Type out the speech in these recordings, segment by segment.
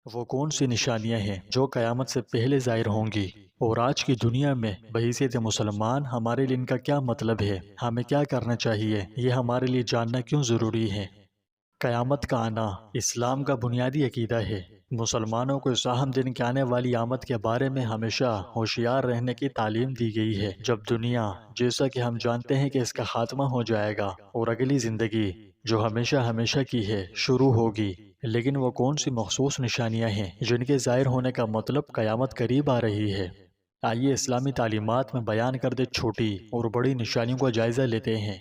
وہ کون سی نشانیاں ہیں جو قیامت سے پہلے ظاہر ہوں گی؟ اور آج کی دنیا میں بحیثیت مسلمان ہمارے لیے ان کا کیا مطلب ہے؟ ہمیں کیا کرنا چاہیے؟ یہ ہمارے لیے جاننا کیوں ضروری ہے؟ قیامت کا آنا اسلام کا بنیادی عقیدہ ہے۔ مسلمانوں کو اس اہم دن کے آنے والی آمد کے بارے میں ہمیشہ ہوشیار رہنے کی تعلیم دی گئی ہے۔ جب دنیا، جیسا کہ ہم جانتے ہیں کہ اس کا خاتمہ ہو جائے گا اور اگلی زندگی جو ہمیشہ ہمیشہ کی ہے شروع ہوگی، لیکن وہ کون سی مخصوص نشانیاں ہیں جن کے ظاہر ہونے کا مطلب قیامت قریب آ رہی ہے؟ آئیے اسلامی تعلیمات میں بیان کردہ چھوٹی اور بڑی نشانیوں کا جائزہ لیتے ہیں۔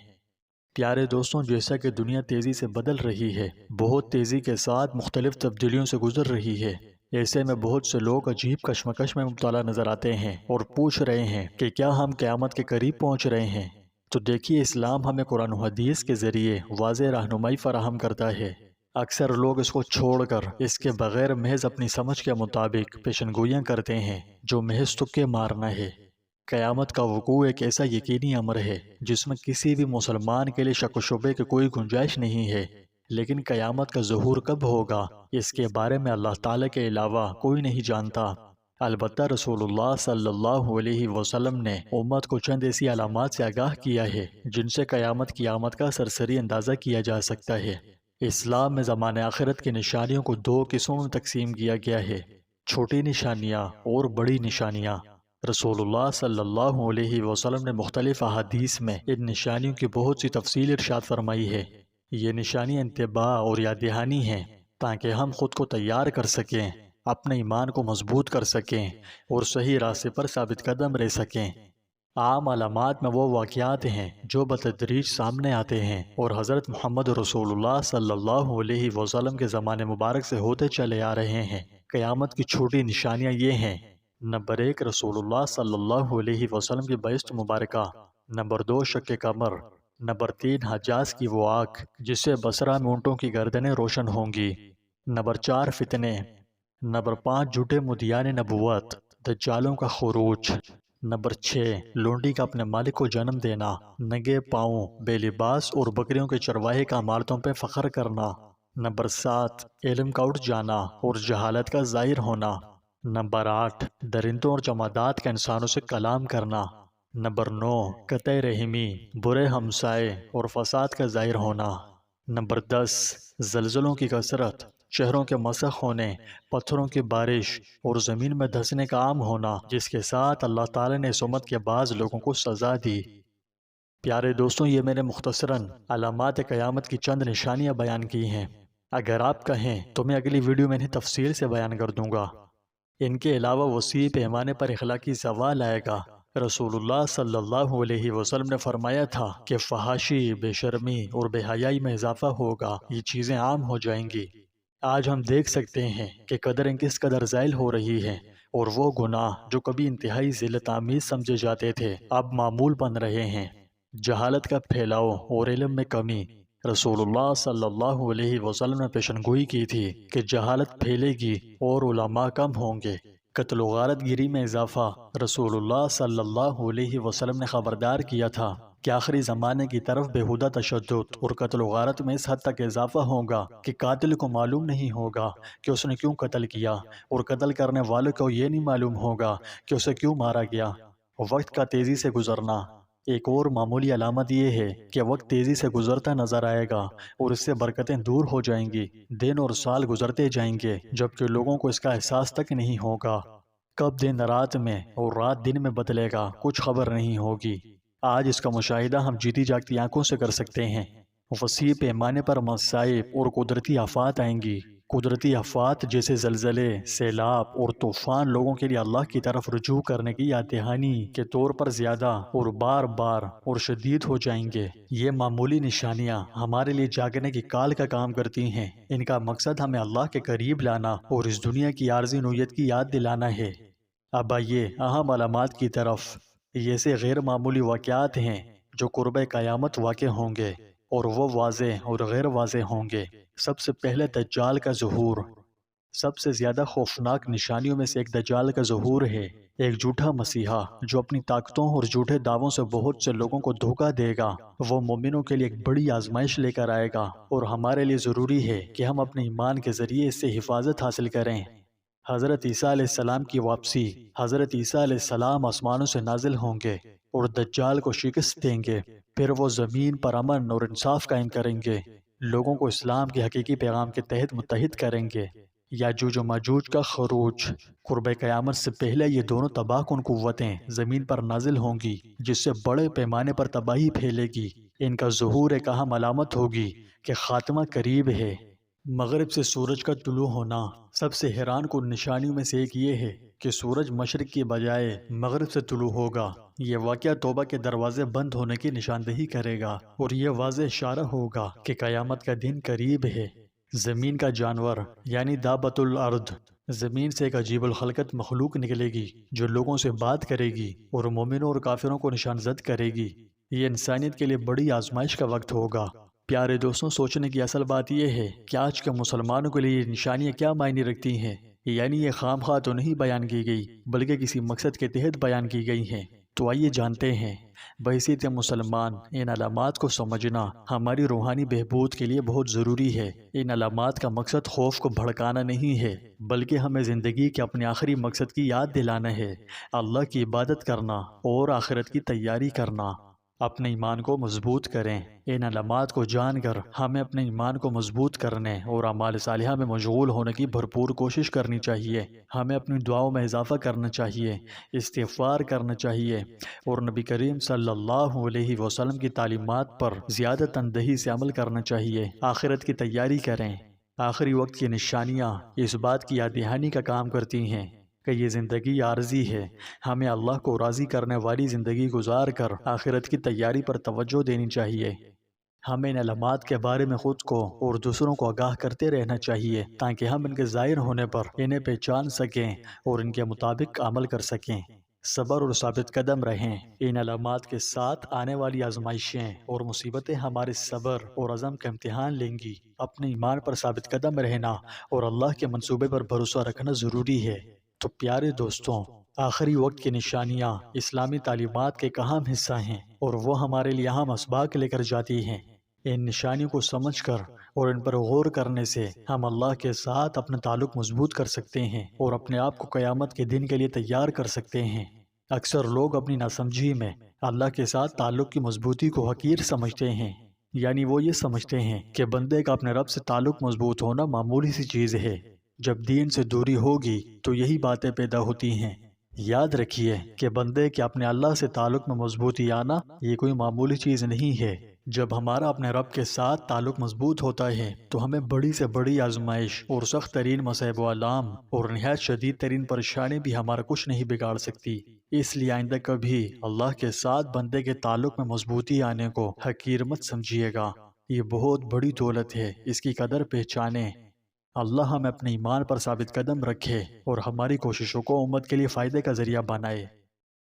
پیارے دوستوں، جیسا کہ دنیا تیزی سے بدل رہی ہے، بہت تیزی کے ساتھ مختلف تبدیلیوں سے گزر رہی ہے، ایسے میں بہت سے لوگ عجیب کشمکش میں مبتلا نظر آتے ہیں اور پوچھ رہے ہیں کہ کیا ہم قیامت کے قریب پہنچ رہے ہیں؟ تو دیکھیے، اسلام ہمیں قرآن و حدیث کے ذریعے واضح رہنمائی فراہم کرتا ہے۔ اکثر لوگ اس کو چھوڑ کر اس کے بغیر محض اپنی سمجھ کے مطابق پیشن گوئیاں کرتے ہیں، جو محض تکے مارنا ہے۔ قیامت کا وقوع ایک ایسا یقینی امر ہے جس میں کسی بھی مسلمان کے لیے شک و شبے کی کوئی گنجائش نہیں ہے، لیکن قیامت کا ظہور کب ہوگا اس کے بارے میں اللہ تعالیٰ کے علاوہ کوئی نہیں جانتا۔ البتہ رسول اللہ صلی اللہ علیہ وسلم نے امت کو چند ایسی علامات سے آگاہ کیا ہے جن سے قیامت کی آمد کا سرسری اندازہ کیا جا سکتا ہے۔ اسلام میں زمان آخرت کی نشانیوں کو دو قسموں میں تقسیم کیا گیا ہے: چھوٹی نشانیاں اور بڑی نشانیاں۔ رسول اللہ صلی اللہ علیہ وسلم نے مختلف احادیث میں ان نشانیوں کی بہت سی تفصیل ارشاد فرمائی ہے۔ یہ نشانیاں انتباہ اور یاد دہانی ہیں تاکہ ہم خود کو تیار کر سکیں، اپنے ایمان کو مضبوط کر سکیں اور صحیح راستے پر ثابت قدم رہ سکیں۔ عام علامات میں وہ واقعات ہیں جو بتدریج سامنے آتے ہیں اور حضرت محمد رسول اللہ صلی اللہ علیہ وسلم کے زمانے مبارک سے ہوتے چلے آ رہے ہیں۔ قیامت کی چھوٹی نشانیاں یہ ہیں: نمبر 1، رسول اللہ صلی اللہ علیہ وسلم کی بعثت مبارکہ۔ نمبر 2، شق قمر۔ نمبر 3، حجاز کی وہ آنکھ جس سے بصرہ میں اونٹوں کی گردنیں روشن ہوں گی۔ نمبر 4، فتنے۔ نمبر 5، جھوٹے مدعیان نبوت، دجالوں کا خروج۔ نمبر 6، لونڈی کا اپنے مالک کو جنم دینا، ننگے پاؤں، بے لباس اور بکریوں کے چرواہے کا عمارتوں پہ فخر کرنا۔ نمبر 7، علم کا اٹھ جانا اور جہالت کا ظاہر ہونا۔ نمبر 8، درندوں اور جمادات کا انسانوں سے کلام کرنا۔ نمبر 9، قطع رحمی، برے ہمسائے اور فساد کا ظاہر ہونا۔ نمبر 10، زلزلوں کی کثرت، شہروں کے مسخ ہونے، پتھروں کی بارش اور زمین میں دھنسنے کا عام ہونا، جس کے ساتھ اللہ تعالیٰ نے اس امت کے بعض لوگوں کو سزا دی۔ پیارے دوستوں، یہ میں نے مختصراً علامات قیامت کی چند نشانیاں بیان کی ہیں۔ اگر آپ کہیں تو میں اگلی ویڈیو میں انہیں تفصیل سے بیان کر دوں گا۔ ان کے علاوہ وسیع پیمانے پر اخلاقی زوال آئے گا۔ رسول اللہ صلی اللہ علیہ وسلم نے فرمایا تھا کہ فحاشی، بے شرمی اور بے حیائی میں اضافہ ہوگا، یہ چیزیں عام ہو جائیں گی۔ آج ہم دیکھ سکتے ہیں کہ قدریں کس قدر زائل ہو رہی ہیں، اور وہ گناہ جو کبھی انتہائی ذلت آمیز سمجھے جاتے تھے اب معمول بن رہے ہیں۔ جہالت کا پھیلاؤ اور علم میں کمی۔ رسول اللہ صلی اللہ علیہ وسلم نے پیشن گوئی کی تھی کہ جہالت پھیلے گی اور علماء کم ہوں گے۔ قتل و غارت گیری میں اضافہ۔ رسول اللہ صلی اللہ علیہ وسلم نے خبردار کیا تھا کہ آخری زمانے کی طرف بےہودہ تشدد اور قتل و غارت میں اس حد تک اضافہ ہوگا کہ قاتل کو معلوم نہیں ہوگا کہ اس نے کیوں قتل کیا، اور قتل کرنے والوں کو یہ نہیں معلوم ہوگا کہ اسے کیوں مارا گیا۔ وقت کا تیزی سے گزرنا۔ ایک اور معمولی علامت یہ ہے کہ وقت تیزی سے گزرتا نظر آئے گا اور اس سے برکتیں دور ہو جائیں گی۔ دن اور سال گزرتے جائیں گے جبکہ لوگوں کو اس کا احساس تک نہیں ہوگا۔ کب دن رات میں اور رات دن میں بدلے گا کچھ خبر نہیں ہوگی۔ آج اس کا مشاہدہ ہم جیتی جاگتی آنکھوں سے کر سکتے ہیں۔ وسیع پیمانے پر مصائب اور قدرتی آفات آئیں گی۔ قدرتی آفات جیسے زلزلے، سیلاب اور طوفان لوگوں کے لیے اللہ کی طرف رجوع کرنے کی یاد دہانی کے طور پر زیادہ اور بار بار اور شدید ہو جائیں گے۔ یہ معمولی نشانیاں ہمارے لیے جاگنے کی کال کا کام کرتی ہیں۔ ان کا مقصد ہمیں اللہ کے قریب لانا اور اس دنیا کی عارضی نوعیت کی یاد دلانا ہے۔ اب آئیے اہم علامات کی طرف۔ یہ ایسے غیر معمولی واقعات ہیں جو قرب قیامت واقع ہوں گے، اور وہ واضح اور غیر واضح ہوں گے۔ سب سے پہلے دجال کا ظہور۔ سب سے زیادہ خوفناک نشانیوں میں سے ایک دجال کا ظہور ہے، ایک جھوٹا مسیحا جو اپنی طاقتوں اور جھوٹے دعووں سے بہت سے لوگوں کو دھوکہ دے گا۔ وہ مومنوں کے لیے ایک بڑی آزمائش لے کر آئے گا، اور ہمارے لیے ضروری ہے کہ ہم اپنے ایمان کے ذریعے اس سے حفاظت حاصل کریں۔ حضرت عیسیٰ علیہ السلام کی واپسی۔ حضرت عیسیٰ علیہ السلام آسمانوں سے نازل ہوں گے اور دجال کو شکست دیں گے، پھر وہ زمین پر امن اور انصاف قائم کریں گے، لوگوں کو اسلام کے حقیقی پیغام کے تحت متحد کریں گے۔ یاجوج و ماجوج کا خروج۔ قرب قیامت سے پہلے یہ دونوں تباہ کن قوتیں زمین پر نازل ہوں گی، جس سے بڑے پیمانے پر تباہی پھیلے گی۔ ان کا ظہور ایک اہم علامت ہوگی کہ خاتمہ قریب ہے۔ مغرب سے سورج کا طلوع ہونا۔ سب سے حیران کن نشانیوں میں سے ایک یہ ہے کہ سورج مشرق کی بجائے مغرب سے طلوع ہوگا۔ یہ واقعہ توبہ کے دروازے بند ہونے کی نشاندہی کرے گا، اور یہ واضح اشارہ ہوگا کہ قیامت کا دن قریب ہے۔ زمین کا جانور یعنی دابۃ الارض۔ زمین سے ایک عجیب الخلقت مخلوق نکلے گی جو لوگوں سے بات کرے گی اور مومنوں اور کافروں کو نشان زد کرے گی۔ یہ انسانیت کے لیے بڑی آزمائش کا وقت ہوگا۔ پیارے دوستوں، سوچنے کی اصل بات یہ ہے کہ آج کے مسلمانوں کے لیے یہ نشانیاں کیا معنی رکھتی ہیں۔ یعنی یہ خام خواہ تو نہیں بیان کی گئی، بلکہ کسی مقصد کے تحت بیان کی گئی ہیں۔ تو آئیے جانتے ہیں۔ بحیثیت مسلمان ان علامات کو سمجھنا ہماری روحانی بہبود کے لیے بہت ضروری ہے۔ ان علامات کا مقصد خوف کو بھڑکانا نہیں ہے، بلکہ ہمیں زندگی کے اپنے آخری مقصد کی یاد دلانا ہے، اللہ کی عبادت کرنا اور آخرت کی تیاری کرنا۔ اپنے ایمان کو مضبوط کریں۔ ان علامات کو جان کر ہمیں اپنے ایمان کو مضبوط کرنے اور اعمال صالحہ میں مشغول ہونے کی بھرپور کوشش کرنی چاہیے۔ ہمیں اپنی دعاؤں میں اضافہ کرنا چاہیے، استغفار کرنا چاہیے، اور نبی کریم صلی اللہ علیہ وسلم کی تعلیمات پر زیادہ تندہی سے عمل کرنا چاہیے۔ آخرت کی تیاری کریں۔ آخری وقت کی نشانیاں اس بات کی یاد دہانی کا کام کرتی ہیں کہ یہ زندگی عارضی ہے۔ ہمیں اللہ کو راضی کرنے والی زندگی گزار کر آخرت کی تیاری پر توجہ دینی چاہیے۔ ہمیں ان علامات کے بارے میں خود کو اور دوسروں کو آگاہ کرتے رہنا چاہیے، تاکہ ہم ان کے ظاہر ہونے پر انہیں پہچان سکیں اور ان کے مطابق عمل کر سکیں۔ صبر اور ثابت قدم رہیں۔ ان علامات کے ساتھ آنے والی آزمائشیں اور مصیبتیں ہمارے صبر اور عزم کا امتحان لیں گی۔ اپنے ایمان پر ثابت قدم رہنا اور اللہ کے منصوبے پر بھروسہ رکھنا ضروری ہے۔ تو پیارے دوستوں، آخری وقت کی نشانیاں اسلامی تعلیمات کے ایک اہم حصہ ہیں، اور وہ ہمارے لیے اہم اسباق لے کر جاتی ہیں۔ ان نشانیوں کو سمجھ کر اور ان پر غور کرنے سے ہم اللہ کے ساتھ اپنا تعلق مضبوط کر سکتے ہیں اور اپنے آپ کو قیامت کے دن کے لیے تیار کر سکتے ہیں۔ اکثر لوگ اپنی ناسمجھی میں اللہ کے ساتھ تعلق کی مضبوطی کو حقیر سمجھتے ہیں، یعنی وہ یہ سمجھتے ہیں کہ بندے کا اپنے رب سے تعلق مضبوط ہونا معمولی سی چیز ہے۔ جب دین سے دوری ہوگی تو یہی باتیں پیدا ہوتی ہیں۔ یاد رکھیے کہ بندے کے اپنے اللہ سے تعلق میں مضبوطی آنا یہ کوئی معمولی چیز نہیں ہے۔ جب ہمارا اپنے رب کے ساتھ تعلق مضبوط ہوتا ہے تو ہمیں بڑی سے بڑی آزمائش اور سخت ترین مصائب و آلام اور نہایت شدید ترین پریشانی بھی ہمارا کچھ نہیں بگاڑ سکتی۔ اس لیے آئندہ کبھی اللہ کے ساتھ بندے کے تعلق میں مضبوطی آنے کو حقیر مت سمجھیے گا۔ یہ بہت بڑی دولت ہے، اس کی قدر پہچانیں۔ اللہ ہمیں اپنے ایمان پر ثابت قدم رکھے اور ہماری کوششوں کو امت کے لیے فائدے کا ذریعہ بنائے۔